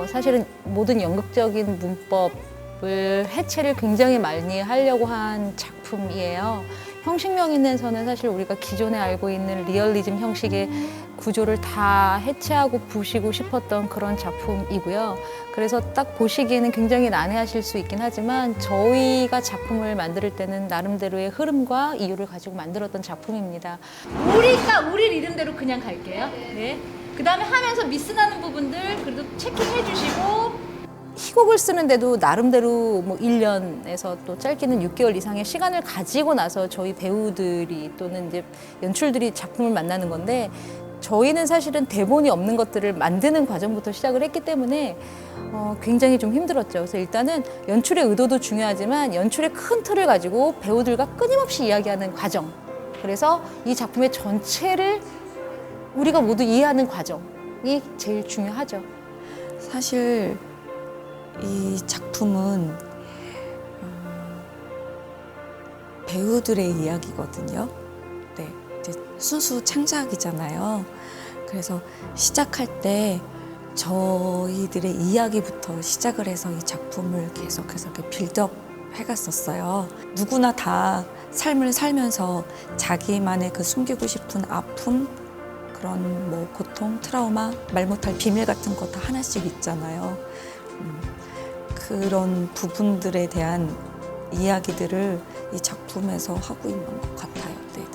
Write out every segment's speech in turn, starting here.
사실은 모든 연극적인 문법을 해체를 굉장히 많이 하려고 한 작품이에요. 형식명인에서는 사실 우리가 기존에 알고 있는 리얼리즘 형식의 구조를 다 해체하고 부시고 싶었던 그런 작품이고요. 그래서 딱 보시기에는 굉장히 난해하실 수 있긴 하지만 저희가 작품을 만들 때는 나름대로의 흐름과 이유를 가지고 만들었던 작품입니다. 우리가 우리 리듬대로 그냥 갈게요. 네. 그 다음에 하면서 미스나는 부분들 그래도 체킹해 주시고 희곡을 쓰는데도 나름대로 뭐 1년에서 또 짧게는 6개월 이상의 시간을 가지고 나서 저희 배우들이 또는 이제 연출들이 작품을 만나는 건데 저희는 사실은 대본이 없는 것들을 만드는 과정부터 시작을 했기 때문에 굉장히 좀 힘들었죠. 그래서 일단은 연출의 의도도 중요하지만 연출의 큰 틀을 가지고 배우들과 끊임없이 이야기하는 과정. 그래서 이 작품의 전체를 우리가 모두 이해하는 과정이 제일 중요하죠. 사실 이 작품은 배우들의 이야기거든요. 네, 이제 순수 창작이잖아요. 그래서 시작할 때 저희들의 이야기부터 시작을 해서 이 작품을 계속해서 이렇게 빌드업 해갔었어요. 누구나 다 삶을 살면서 자기만의 그 숨기고 싶은 아픔, 그런 뭐 고통, 트라우마, 말 못할 비밀 같은 거 다 하나씩 있잖아요. 그런 부분들에 대한 이야기들을 이 작품에서 하고 있는 것 같아요. 네네.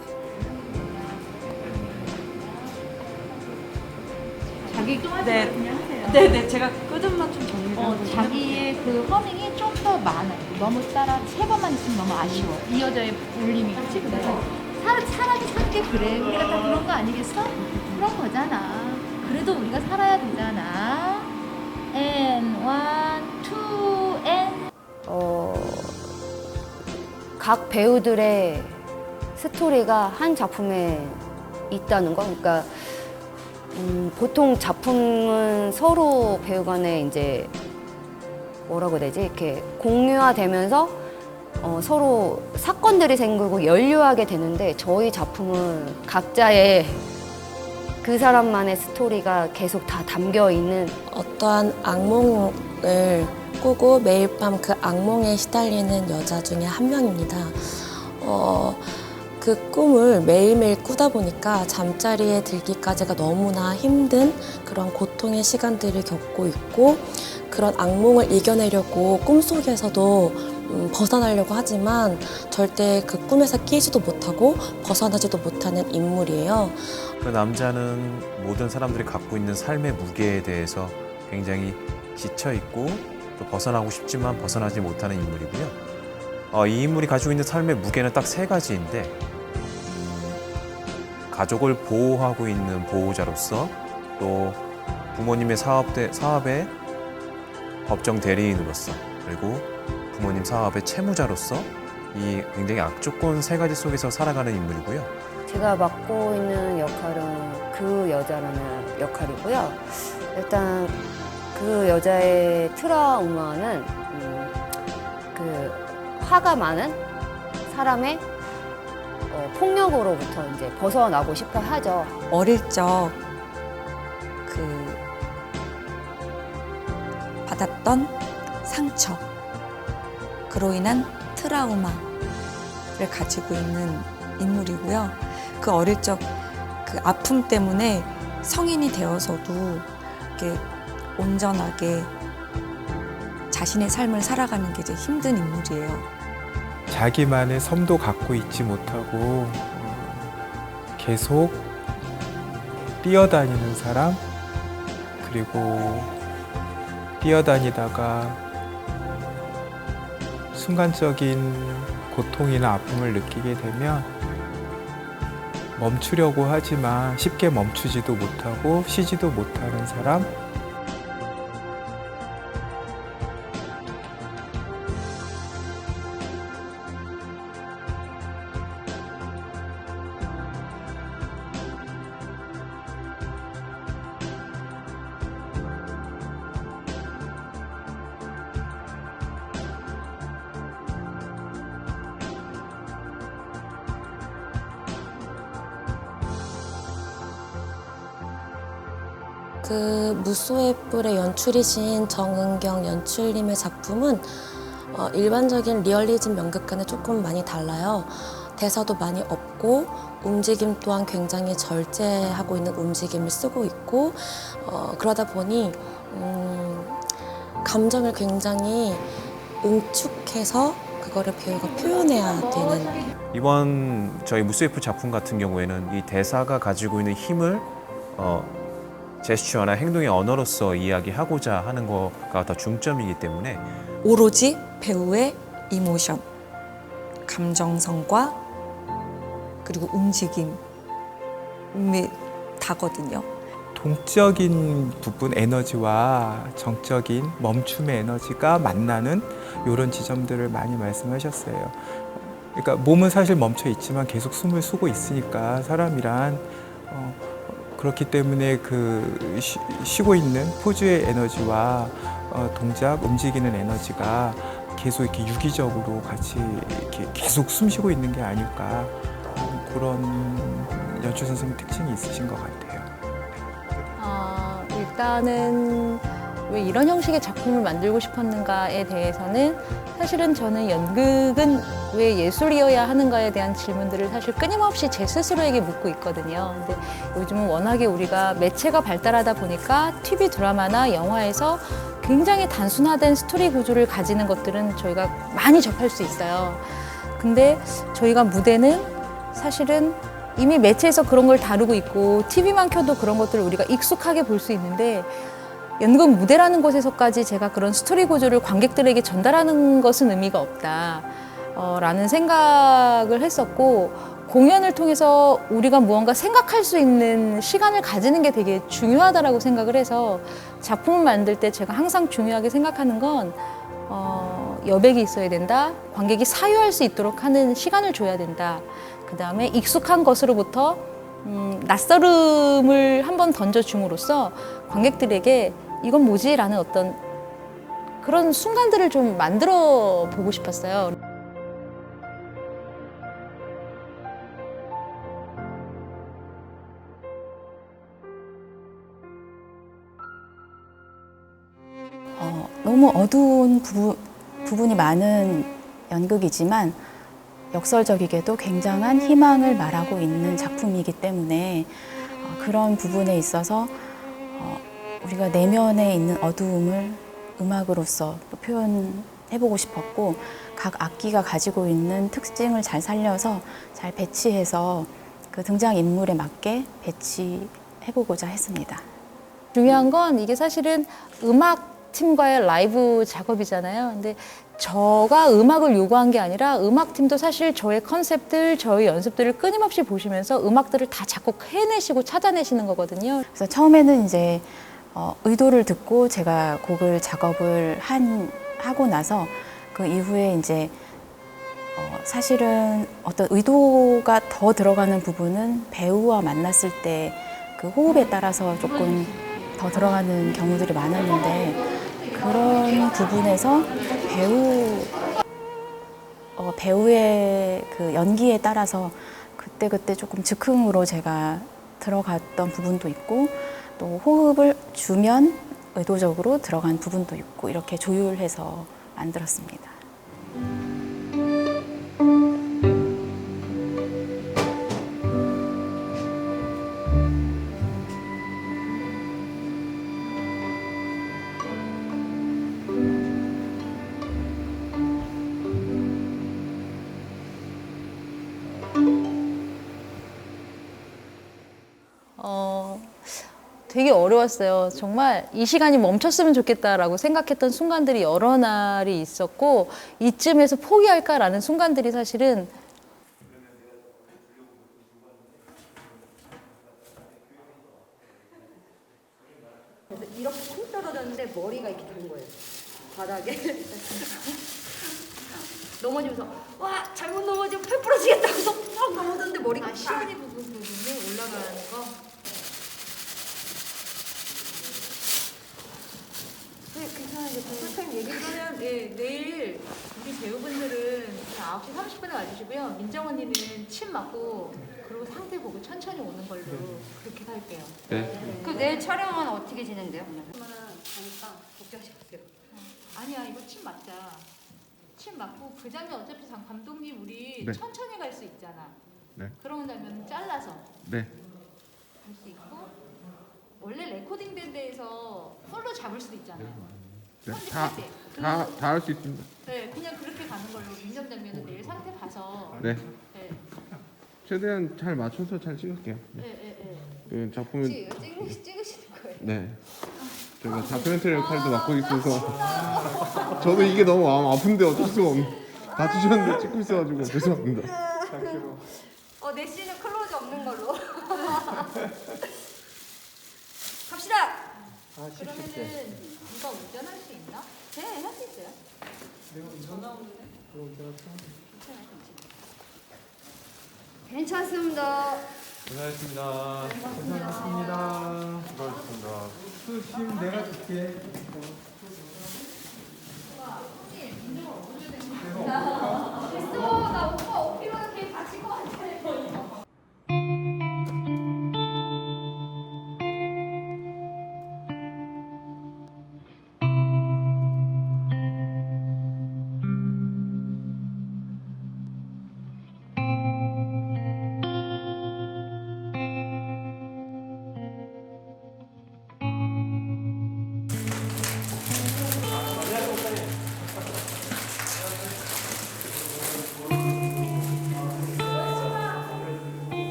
자기 좀 네. 그냥 하세요. 네네, 제가 끝음맞춤 정리를 자기의 그 허밍이 좀 더 많아요. 너무 따라 3번만 있으면 너무 아쉬워. 이 여자의 울림이 그치? 그래서 사람이 사는 게 그래. 우리가 다 그런 거 아니겠어? 그런 거잖아. 그래도 우리가 살아야 되잖아. And 1, 2, and 각 배우들의 스토리가 한 작품에 있다는 거. 그러니까 보통 작품은 서로 배우 간에 이제 뭐라고 해야 되지? 이렇게 공유화되면서 서로 사건들이 생기고 연류하게 되는데 저희 작품은 각자의 그 사람만의 스토리가 계속 다 담겨 있는 어떠한 악몽을 꾸고 매일 밤 그 악몽에 시달리는 여자 중에 한 명입니다. 그 꿈을 매일매일 꾸다 보니까 잠자리에 들기까지가 너무나 힘든 그런 고통의 시간들을 겪고 있고 그런 악몽을 이겨내려고 꿈속에서도 벗어나려고 하지만 절대 그 꿈에서 깨지도 못하고 벗어나지도 못하는 인물이에요. 그 남자는 모든 사람들이 갖고 있는 삶의 무게에 대해서 굉장히 지쳐있고 또 벗어나고 싶지만 벗어나지 못하는 인물이고요. 이 인물이 가지고 있는 삶의 무게는 딱 3가지인데 가족을 보호하고 있는 보호자로서 또 부모님의 사업의 법정 대리인으로서 그리고 부모님 사업의 채무자로서 이 굉장히 악조건 3가지 속에서 살아가는 인물이고요. 제가 맡고 있는 역할은 그 여자라는 역할이고요. 일단 그 여자의 트라우마는 그 화가 많은 사람의 폭력으로부터 이제 벗어나고 싶어 하죠. 어릴 적 그 받았던 상처, 그로 인한 트라우마를 가지고 있는 인물이고요. 그 어릴 적 그 아픔 때문에 성인이 되어서도 이렇게 온전하게 자신의 삶을 살아가는 게 이제 힘든 인물이에요. 자기만의 섬도 갖고 있지 못하고 계속 뛰어다니는 사람, 그리고 뛰어다니다가 순간적인 고통이나 아픔을 느끼게 되면 멈추려고 하지만 쉽게 멈추지도 못하고 쉬지도 못하는 사람. 그 무소의 뿔의 연출이신 정은경 연출님의 작품은 일반적인 리얼리즘 연극과는 조금 많이 달라요. 대사도 많이 없고 움직임 또한 굉장히 절제하고 있는 움직임을 쓰고 있고 그러다 보니 감정을 굉장히 응축해서 그거를 배우가 표현해야 되는 이번 저희 무스웨프 작품 같은 경우에는 이 대사가 가지고 있는 힘을 제스처나 행동의 언어로서 이야기하고자 하는 거가 더 중점이기 때문에 오로지 배우의 이모션, 감정성과 그리고 움직임이 다거든요. 동적인 부분 에너지와 정적인 멈춤의 에너지가 만나는 이런 지점들을 많이 말씀하셨어요. 그러니까 몸은 사실 멈춰 있지만 계속 숨을 쉬고 있으니까 사람이란 그렇기 때문에 그 쉬고 있는 포즈의 에너지와 동작, 움직이는 에너지가 계속 이렇게 유기적으로 같이 이렇게 계속 숨 쉬고 있는 게 아닐까 그런 연출 선생님 특징이 있으신 것 같아요. 일단은 왜 이런 형식의 작품을 만들고 싶었는가에 대해서는 사실은 저는 연극은 왜 예술이어야 하는가에 대한 질문들을 사실 끊임없이 제 스스로에게 묻고 있거든요. 근데 요즘은 워낙에 우리가 매체가 발달하다 보니까 TV 드라마나 영화에서 굉장히 단순화된 스토리 구조를 가지는 것들은 저희가 많이 접할 수 있어요. 근데 저희가 무대는 사실은 이미 매체에서 그런 걸 다루고 있고 TV만 켜도 그런 것들을 우리가 익숙하게 볼 수 있는데 연극 무대라는 곳에서까지 제가 그런 스토리 구조를 관객들에게 전달하는 것은 의미가 없다 라는 생각을 했었고 공연을 통해서 우리가 무언가 생각할 수 있는 시간을 가지는 게 되게 중요하다라고 생각을 해서 작품을 만들 때 제가 항상 중요하게 생각하는 건 여백이 있어야 된다, 관객이 사유할 수 있도록 하는 시간을 줘야 된다. 그 다음에 익숙한 것으로부터 낯설음을 한번 던져줌으로써 관객들에게 이건 뭐지? 라는 어떤 그런 순간들을 좀 만들어 보고 싶었어요. 너무 어두운 부분이 많은 연극이지만 역설적이게도 굉장한 희망을 말하고 있는 작품이기 때문에 그런 부분에 있어서 우리가 내면에 있는 어두움을 음악으로서 또 표현해보고 싶었고 각 악기가 가지고 있는 특징을 잘 살려서 잘 배치해서 그 등장인물에 맞게 배치해보고자 했습니다. 중요한 건 이게 사실은 음악팀과의 라이브 작업이잖아요. 근데 저가 음악을 요구한 게 아니라 음악팀도 사실 저의 컨셉들, 저의 연습들을 끊임없이 보시면서 음악들을 다 작곡해내시고 찾아내시는 거거든요. 그래서 처음에는 이제 의도를 듣고 제가 곡을 작업을 하고 나서 그 이후에 이제 사실은 어떤 의도가 더 들어가는 부분은 배우와 만났을 때 그 호흡에 따라서 조금 더 들어가는 경우들이 많았는데 그런 부분에서 배우의 그 연기에 따라서 그때 조금 즉흥으로 제가 들어갔던 부분도 있고 또 호흡을 주면 의도적으로 들어간 부분도 있고 이렇게 조율해서 만들었습니다. 되게 어려웠어요. 정말 이 시간이 멈췄으면 좋겠다라고 생각했던 순간들이 여러 날이 있었고 이쯤에서 포기할까라는 순간들이 사실은 이렇게 쿵 떨어졌는데 머리가 이렇게 된 거예요. 바닥에. 넘어지면서 와 잘못 넘어지면 팔 부러지겠다 하고서 팍 넘어졌는데 머리가 시원이 부분에 올라가는 거. 네, 괜찮아요. 선생님 얘기를 하면 내일 우리 배우분들은 9시 30분에 와주시고요. 민정 언니는 침 맞고 그리고 상태 보고 천천히 오는 걸로 그렇게 할게요. 네. 그 내일 촬영은 어떻게 진행돼요? 그러면은 가니까 걱정하세요. 아니야, 이거 침 맞자. 침 맞고 그 장면 어차피 감독님 우리 네. 천천히 갈 수 있잖아. 네. 그런 다음에 잘라서 네. 갈 수 있고 원래 레코딩된 데에서 폴로 잡을 수도 있잖아요. 네. 편집할 때. 다 할 수 있습니다. 네, 그냥 그렇게 가는 걸로 민정 장면은 내일 상태 봐서. 네. 네, 최대한 잘 맞춰서 잘 찍을게요. 네, 네. 네. 그 작품은 찍으시는 거예요. 네. 제가 다큐멘터리 역할도 맡고 있어서 저도 이게 너무 마음 아픈데 어쩔 수가 없네. 다 주셨는데 찍고 있어가지고 죄송합니다. 내 씬은 클로즈 없는 걸로. 갑시다. 그러면은 누가 운전할 수 있나? 네, 할 수 있어요. 괜찮습니다. 고생하셨습니다. 수고하셨습니다. 수심 내가 줄게. 나 오빠 오피로는 걔 다칠 것 같아.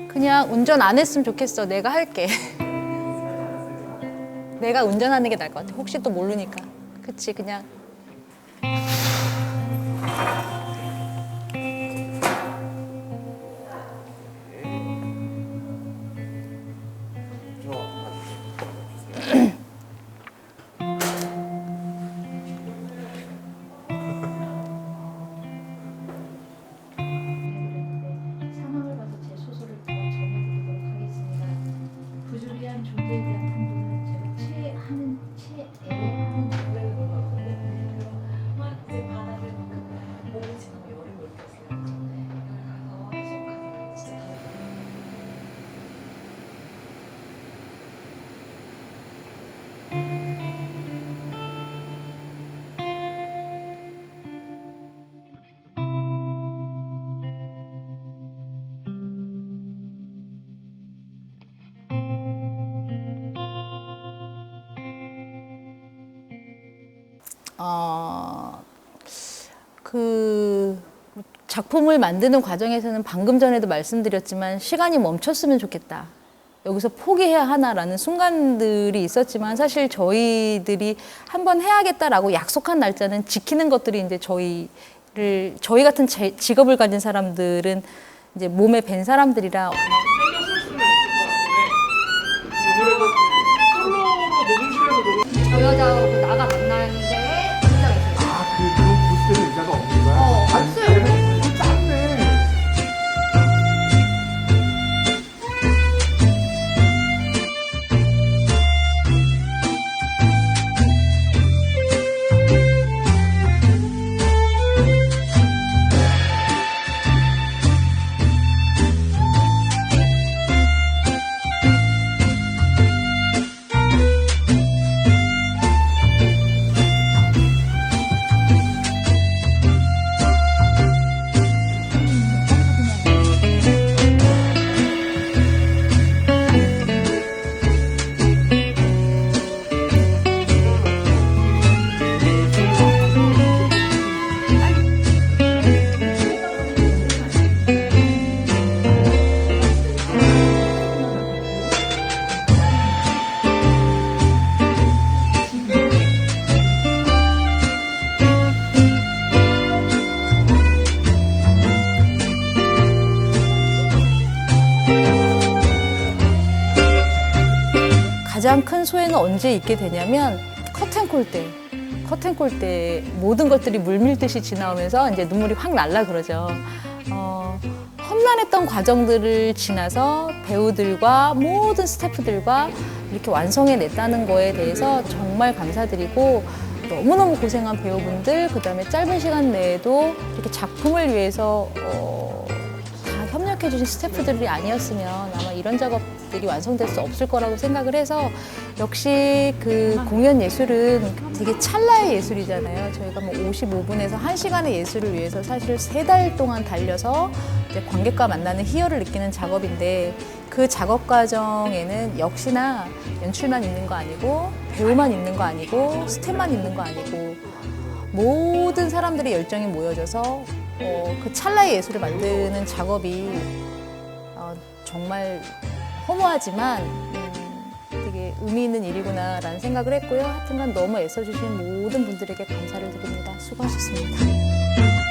그냥 운전 안 했으면 좋겠어. 내가 할게. 내가 운전하는 게 나을 것 같아. 혹시 또 모르니까. 그치, 그냥. 상황을 봐서 제 소설을 더 전해드리도록 하겠습니다. 부조리한 존재에 대한 한도는 제가 체하는 정도의 내 바닥을 몸이 지나고 열을 느꼈어요. 이걸 가서 해석하는 진짜 그 작품을 만드는 과정에서는 방금 전에도 말씀드렸지만 시간이 멈췄으면 좋겠다. 여기서 포기해야 하나라는 순간들이 있었지만 사실 저희들이 한번 해야겠다라고 약속한 날짜는 지키는 것들이 이제 저희 같은 직업을 가진 사람들은 이제 몸에 밴 사람들이라 저 여자하고 나가 만나는데 의자가 있어요. 그런 부스에 의자가 없는 거야? 없어요. 짠네. 가장 큰 소외는 언제 있게 되냐면 커튼콜 때. 커튼콜 때 모든 것들이 물밀듯이 지나오면서 이제 눈물이 확 날라 그러죠. 험난했던 과정들을 지나서 배우들과 모든 스태프들과 이렇게 완성해냈다는 거에 대해서 정말 감사드리고 너무너무 고생한 배우분들, 그다음에 짧은 시간 내에도 이렇게 작품을 위해서 다 협력해 협력해주신 스태프들이 아니었으면 아마 이런 작업들이 완성될 수 없을 거라고 생각을 해서 역시 그 공연 예술은 되게 찰나의 예술이잖아요. 저희가 뭐 55분에서 1시간의 예술을 위해서 사실 3달 동안 달려서 이제 관객과 만나는 희열을 느끼는 작업인데 그 작업 과정에는 역시나 연출만 있는 거 아니고 배우만 있는 거 아니고 스태프만 있는 거 아니고 모든 사람들의 열정이 모여져서 그 찰나의 예술을 만드는 작업이 정말 허무하지만 되게 의미 있는 일이구나라는 생각을 했고요. 하여튼간 너무 애써주신 모든 분들에게 감사를 드립니다. 수고하셨습니다.